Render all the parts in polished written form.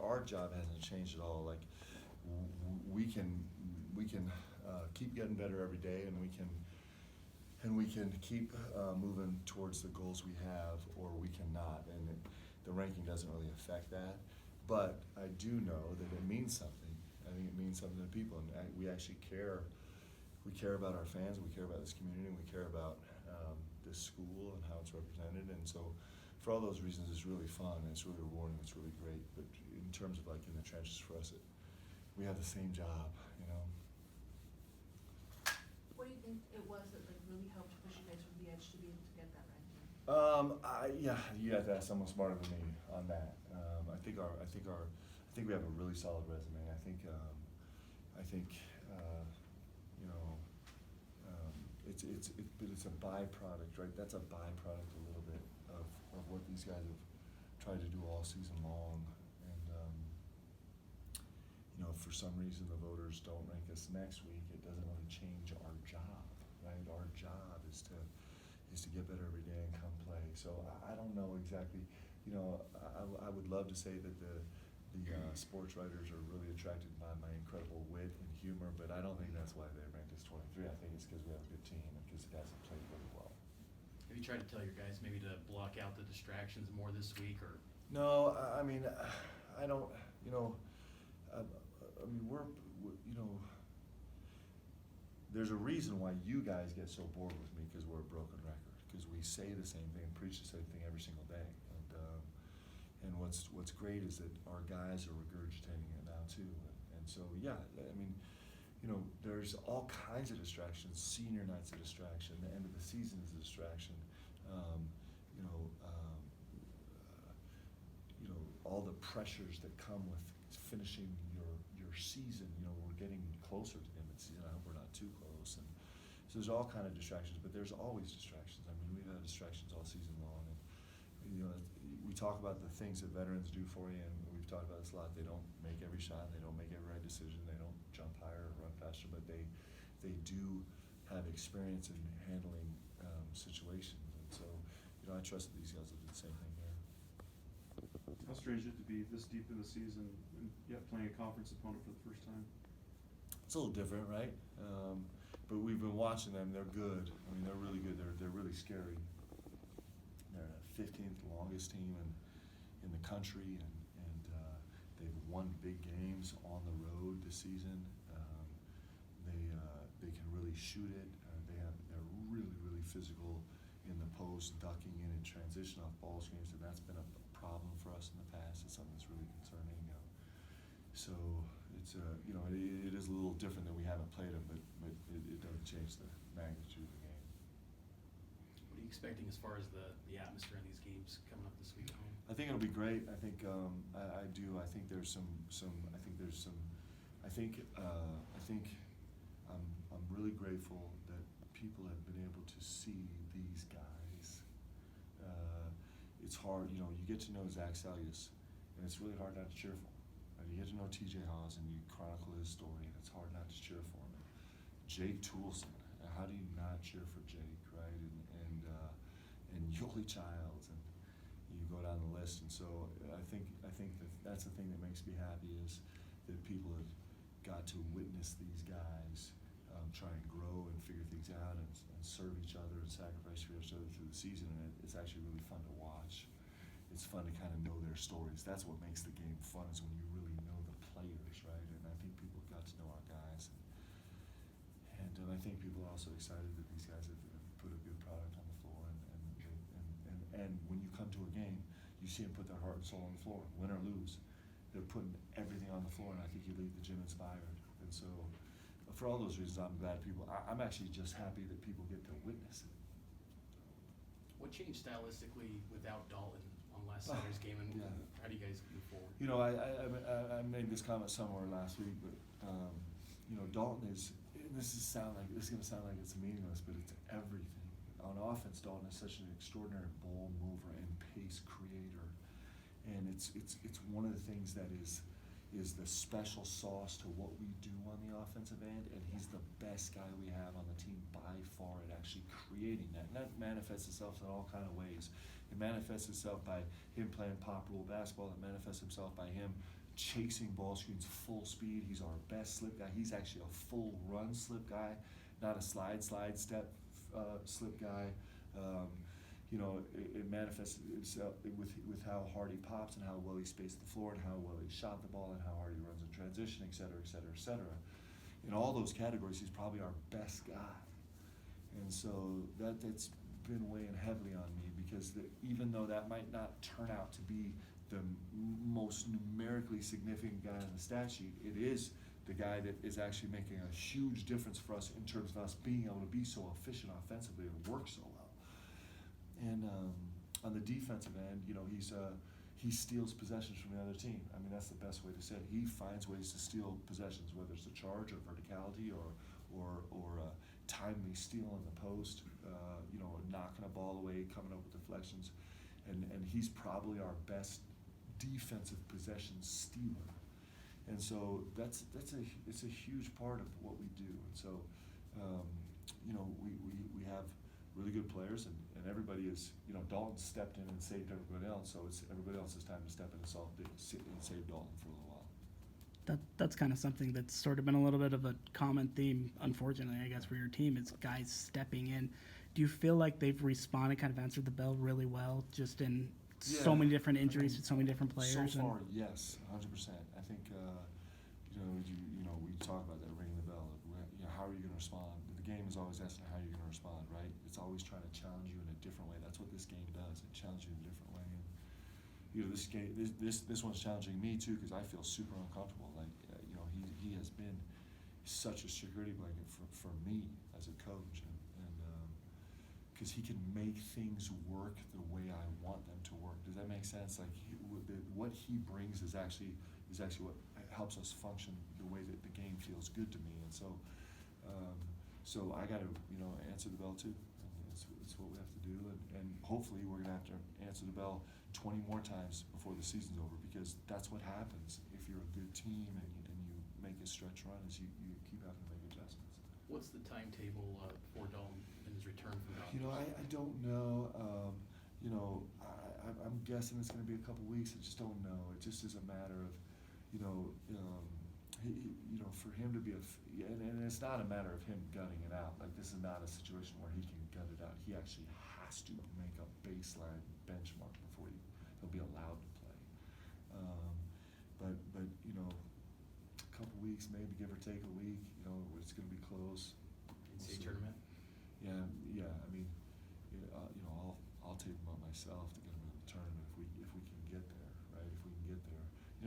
our job hasn't changed at all. Like we can keep getting better every day, and we can keep moving towards the goals we have, or we cannot. And the ranking doesn't really affect that. But I do know that it means something. I think it means something to people, and we actually care. We care about our fans, and we care about this community, and we care about this school and how it's represented. And so for all those reasons, it's really fun, and it's really rewarding, it's really great. But in terms of like in the trenches for us, we have the same job, you know. What do you think it was that like really helped push you guys from the edge to be able to get that ranking? Yeah, you have to ask someone smarter than me on that. I think we have a really solid resume. I think you know, but it's a byproduct, right? That's a byproduct a little bit of what these guys have tried to do all season long. And you know, if for some reason the voters don't rank us next week, it doesn't really change our job, right? Our job is to get better every day and come play. So I don't know exactly. You know, I would love to say that the sports writers are really attracted by my incredible wit and humor, but I don't think that's why they ranked us 23. I think it's because we have a good team and because the guys have played really well. Have you tried to tell your guys maybe to block out the distractions more this week, or? No, I mean, I don't. You know, I mean, you know, there's a reason why you guys get so bored with me, because we're a broken record, because we say the same thing, preach the same thing every single day. And what's great is that our guys are regurgitating it now too. And so, yeah, I mean, you know, there's all kinds of distractions. Senior night's a distraction. The end of the season is a distraction. You know, all the pressures that come with finishing your season. You know, we're getting closer to the end of the season. I hope we're not too close. And so there's all kind of distractions, but there's always distractions. I mean, we've had distractions all season long. And, you know, we talk about the things that veterans do for you, and we've talked about this a lot. They don't make every shot, they don't make every right decision, they don't jump higher or run faster, but they do have experience in handling situations. And so, you know, I trust that these guys will do the same thing here. How strange is it to be this deep in the season and yet playing a conference opponent for the first time? It's a little different, right? But we've been watching them. They're good. I mean, they're really good. They're really scary. They're the 15th longest team in the country, and they've won big games on the road this season. They can really shoot it. They're really physical in the post, ducking in and transition off ball screens, and that's been a problem for us in the past. It's something that's really concerning. So it's you know, it is a little different that we haven't played them, but it doesn't change the magnitude of the game. What are you expecting as far as the atmosphere in these games coming up this week at home? I think it'll be great. I think I do. I think there's some. I'm really grateful that people have been able to see these guys. It's hard, you know. You get to know Zach Salius, and it's really hard not to cheer for him. You get to know T.J. Haws, and you chronicle his story, and it's hard not to cheer for him. Jake Toolson, how do you not cheer for Jake, right? And Yoli Childs, and you go down the list. And so I think that's the thing that makes me happy, is that people have got to witness these guys try and grow and figure things out and serve each other and sacrifice for each other through the season. And it's actually really fun to watch. It's fun to kind of know their stories. That's what makes the game fun, is when you really know the players, right? And I think people got to know our guys. And I think people are also excited that these guys have put a good product on the floor. And when you come to a game, you see them put their heart and soul on the floor, win or lose. They're putting everything on the floor, and I think you leave the gym inspired. And so for all those reasons, I'm glad I'm actually just happy that people get to witness it. What changed stylistically without Dalton on last Saturday's game, and yeah. How do you guys move forward? You know, I made this comment somewhere last week, but you know, Dalton is. This is going to sound like it's meaningless, but it's everything. On offense, Dalton is such an extraordinary ball mover and pace creator, and it's one of the things that is the special sauce to what we do on the offensive end, and he's the best guy we have on the team by far at actually creating that. And that manifests itself in all kind of ways. It manifests itself by him playing pop rule basketball. It manifests himself by him chasing ball screens full speed. He's our best slip guy. He's actually a full run slip guy, not a slide step slip guy. It manifests itself with how hard he pops and how well he spaced the floor and how well he shot the ball and how hard he runs in transition, et cetera, et cetera, et cetera. In all those categories, he's probably our best guy. And so that's been weighing heavily on me because even though that might not turn out to be the most numerically significant guy on the stat sheet, it is the guy that is actually making a huge difference for us in terms of us being able to be so efficient offensively and work so well. And on the defensive end, he steals possessions from the other team. I mean, that's the best way to say it. He finds ways to steal possessions, whether it's a charge or verticality or timely steal in the post, knocking a ball away, coming up with deflections. And he's probably our best defensive possession stealer. And so it's a huge part of what we do. And so, we have really good players, and everybody is, Dalton stepped in and saved everybody else, so it's everybody else's time to step in and save Dalton for a little while. That's kind of something that's sort of been a little bit of a common theme, unfortunately, I guess, for your team. It's guys stepping in. Do you feel like they've responded, kind of answered the bell really well, just in so many different injuries with so many different players? So far, yes, 100%. I think, we talk about that, ringing the bell. How are you going to respond? The game is always asking how you're going to respond, right? It's always trying to challenge you in a different way. That's what this game does. It challenges you in a different way. And, this game, this one's challenging me too because I feel super uncomfortable. Like, he has been such a security blanket for me as a coach, and because he can make things work the way I want them to work. Does that make sense? Like what he brings is actually what helps us function the way that the game feels good to me. And so I got to answer the bell too. And it's what we have to do. And hopefully we're gonna have to answer the bell 20 more times before the season's over, because that's what happens if you're a good team and you make a stretch run, is you keep having to make adjustments. What's the timetable for Dalton and his return from Dalton? I don't know. I'm guessing it's going to be a couple weeks. I just don't know. It just is a matter of, for him to be and it's not a matter of him gunning it out. Like, this is not a situation where he can gun it out. He actually has to make a baseline benchmark before he'll be allowed to play. But a couple weeks, maybe give or take a week. It's going to be close. NCAA tournament. Yeah. I mean, I'll take him up myself to get him in the tournament if we can get there, right? If we can get there,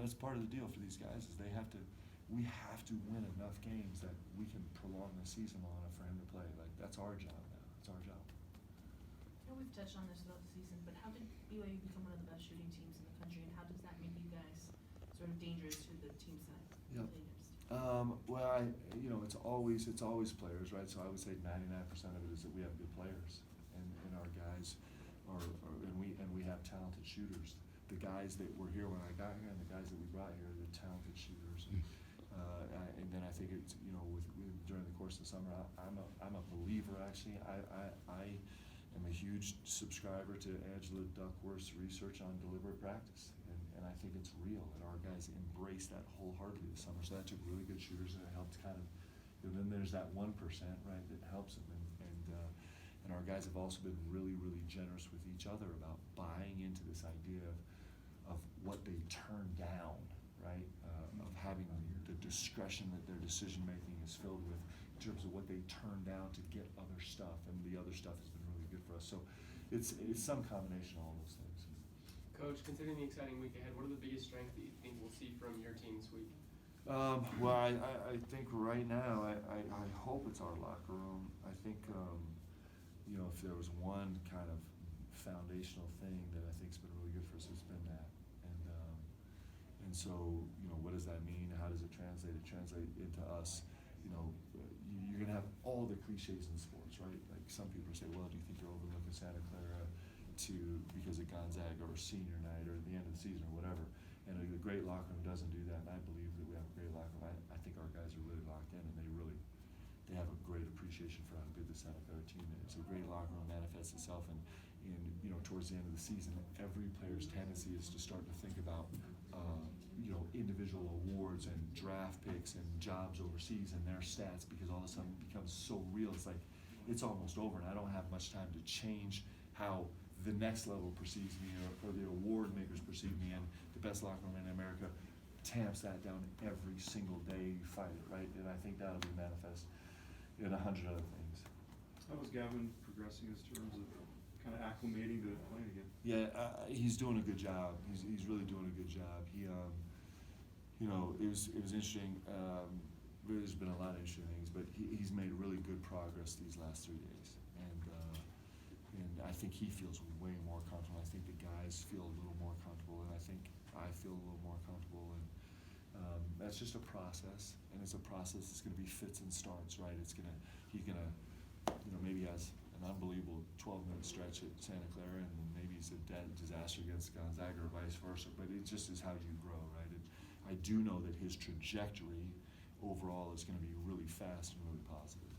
that's part of the deal for these guys, is we have to win enough games that we can prolong the season long enough for him to play. Like, that's our job now. It's our job. I know we've touched on this throughout the season, but how did BYU become one of the best shooting teams in the country, and how does that make you guys sort of dangerous to the team side? Yep. It's always players, right? So I would say 99% of it is that we have good players, and our guys and we have talented shooters. The guys that were here when I got here and the guys that we brought here, they're talented shooters. And then I think it's during the course of the summer, I'm a believer actually. I am a huge subscriber to Angela Duckworth's research on deliberate practice, and I think it's real, and our guys embrace that wholeheartedly this summer. So that took really good shooters, and it helped kind of. And then there's that 1%, right, that helps them, and our guys have also been really, really generous with each other about buying into this idea of what they turn down, right, of having the discretion that their decision making is filled with in terms of what they turn down to get other stuff, and the other stuff has been really good for us. So it's some combination of all those things. Coach, considering the exciting week ahead, what are the biggest strengths that you think we'll see from your team this week? Well, I think right now, I hope it's our locker room. I think, if there was one kind of foundational thing that I think's been really good for us, it's been that. And so, what does that mean? How does it translate? It translates into us, you're gonna have all the cliches in sports, right? Like, some people say, well, do you think you're overlooking Santa Clara because of Gonzaga or senior night or the end of the season or whatever? And a great locker room doesn't do that, and I believe that we have a great locker room. I think our guys are really locked in, and they have a great appreciation for how good the Santa Clara team is. A great locker room manifests itself in towards the end of the season, every player's tendency is to start to think about individual individual awards and draft picks and jobs overseas and their stats, because all of a sudden it becomes so real. It's like it's almost over, and I don't have much time to change how the next level perceives me, or the award makers perceive me, and the best locker room in America tamps that down every single day you fight it, right? And I think that'll be manifest in 100 other things. How was Gavin progressing in terms of kind of acclimating to playing again? Yeah, he's doing a good job. He's really doing a good job. He, you know, it was interesting. There's been a lot of interesting things, but he's made really good progress these last 3 days, and I think he feels way more comfortable. I think the guys feel a little more comfortable, and I think I feel a little more comfortable. And that's just a process, and it's a process that's going to be fits and starts, right? He's gonna, you know, maybe has an unbelievable 12-minute stretch at Santa Clara, and maybe it's a dead disaster against Gonzaga, or vice versa. But it just is how you grow, right? And I do know that his trajectory overall is going to be really fast and really positive.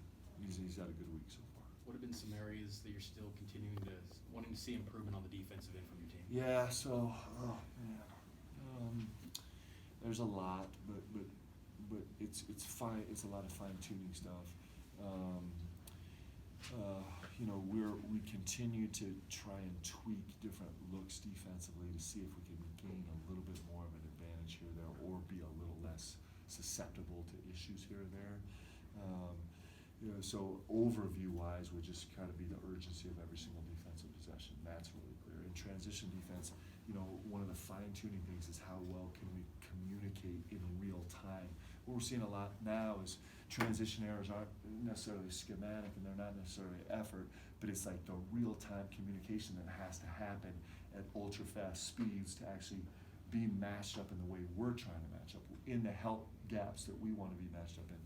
He's had a good week so far. What have been some areas that you're still continuing to, wanting to see improvement on the defensive end from your team? Yeah, so, oh man, there's a lot, but it's fine. It's a lot of fine-tuning stuff. You know, we continue to try and tweak different looks defensively to see if we can gain a little bit more of an advantage here or there, or be a little less susceptible to issues here or there. You know, so overview-wise, would just kind of be the urgency of every single defensive possession. That's really clear. In transition defense, you know, one of the fine-tuning things is how well can we communicate in real time. What we're seeing a lot now is transition errors aren't necessarily schematic, and they're not necessarily effort, but it's like the real-time communication that has to happen at ultra-fast speeds to actually be matched up in the way we're trying to match up, in the help gaps that we want to be matched up in.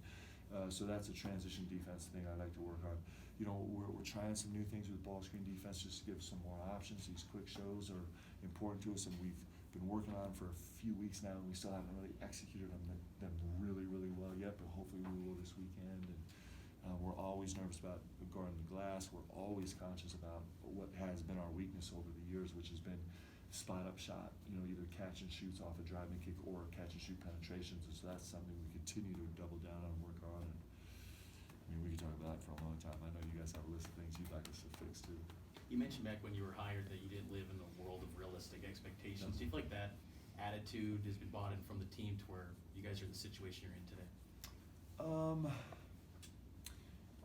So that's a transition defense thing I'd like to work on. You know, we're trying some new things with ball screen defense just to give some more options. These quick shows are important to us, and we've been working on them for a few weeks now, and we still haven't really executed them really, really well yet, but hopefully we will this weekend. And we're always nervous about guarding the glass. We're always conscious about what has been our weakness over the years, which has been spot-up shot, you know, either catch and shoots off a driving kick or catch and shoot penetrations. And so that's something we continue to double down on and work on. And I mean, we could talk about that for a long time. I know you guys have a list of things you'd like us to fix too. You mentioned back when you were hired that you didn't live in the world of realistic expectations. Do you feel like that attitude has been bought in from the team to where you guys are in the situation you're in today?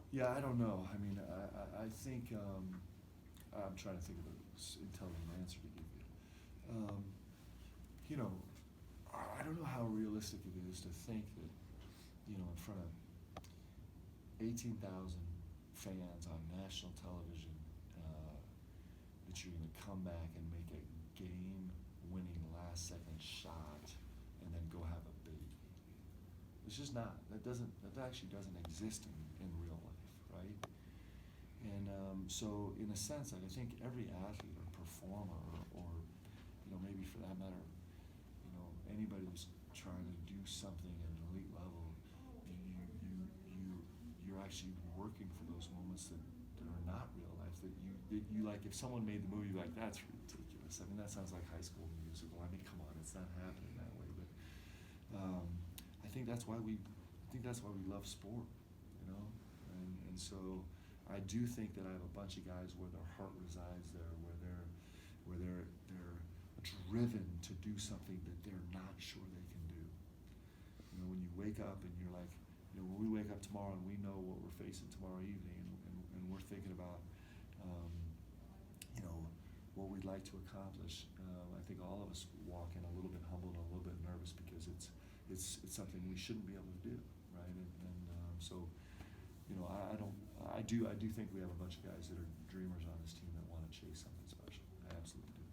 Yeah, I don't know. I mean, I think I'm trying to think of an intelligent answer to give you. You know, I don't know how realistic it is to think that, you know, in front of 18,000 fans on national television, that you're going to come back and make a game-winning last-second shot and then go have a baby. It's just not. That actually doesn't exist in real life, right? And so, in a sense, like, I think every athlete or performer, or you know, maybe for that matter, you know, anybody who's trying to do something at an elite level, you're actually working for those moments that are not real life. That you like. If someone made the movie, you're like, that's ridiculous. I mean, that sounds like High School Musical. I mean, come on, it's not happening that way. But I think that's why we love sport, you know. And so I do think that I have a bunch of guys where their heart resides there, where they're driven to do something that they're not sure they can do. You know, when you wake up and you're like, you know, when we wake up tomorrow and we know what we're facing tomorrow evening, and we're thinking about, you know, what we'd like to accomplish. I think all of us walk in a little bit humbled and a little bit nervous, because it's something we shouldn't be able to do, right? And so, you know, I do think we have a bunch of guys that are dreamers on this team that want to chase something special. I absolutely do.